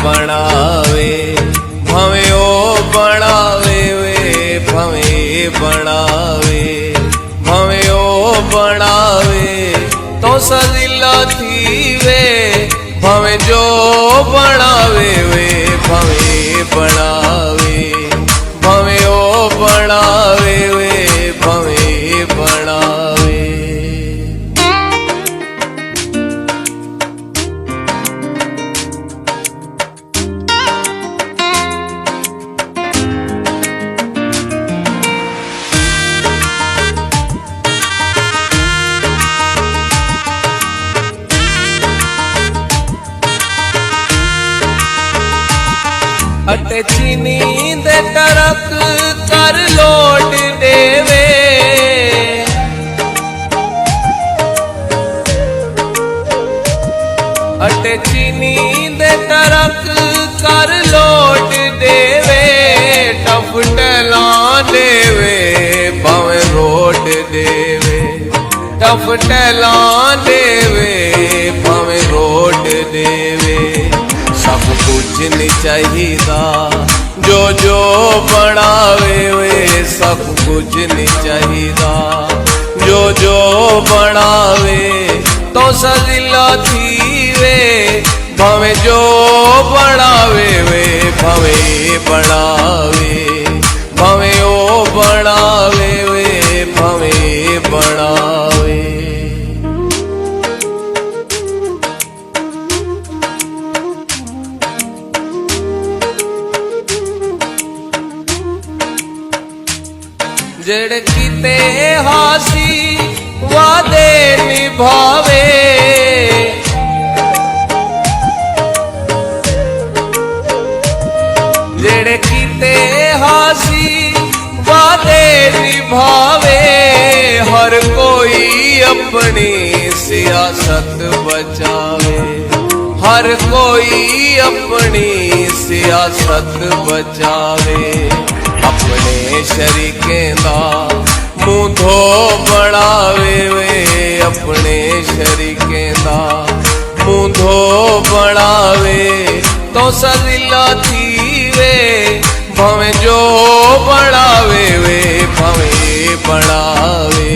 बनावे भवे ओ बनावे वे भवे बनावे भवे ओ बनावे तो सजिला थी वे भवे जो बनावे वे भवे बनावे भवे ओ बनावे वे भवे बनावे। अटे चीनी दे टरक कर लोट देवे अटे चीनी दे टरक कर लोट देवे टफ टला देवे भावे रोट देवे टफ टला देवे भावे रोट देवे। सब कुछ नहीं चाहिदा जो जो बनावे वे सब कुछ नहीं चाहिदा जो जो बनावे तो सजिला थी वे भवे जो बनावे वे भवे बनावे भवे ओ बनावे वे भवे बनावे। जड़ किते हासी वादे निभावे जड़ किते हासी वादे निभावे हर कोई अपनी सियासत बचावे हर कोई अपनी सियासत बचावे। अपने शरीकें दा मुंह धो बनावे वे अपने शरीकें दा मुंह धो बनावे तो सजिला थी वे भवे जो बनावे वे भवे बनावे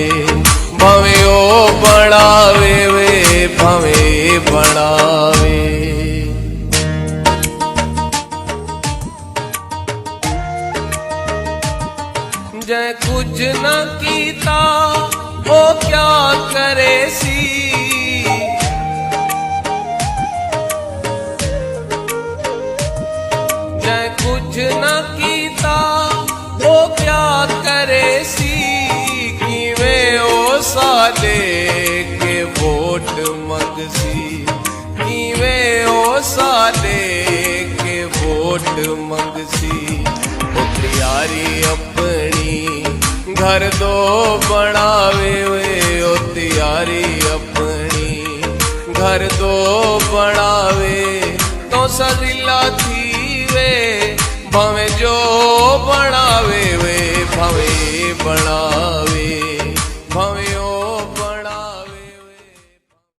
भवे ओ बनावे वे भवे बनावे। जै कुछ न कीता ओ क्या करे सी जै कुछ न कीता ओ क्या करे सी किवें ओ सादे के वोट मंगसी किवें ओ सादे के वोट मंगसी। यारी अपनी घर दो बनावे वे ओ त्यारी अपनी घर दो बनावे तो सजिला थी वे भवे जो बनावे वे भवे बनावे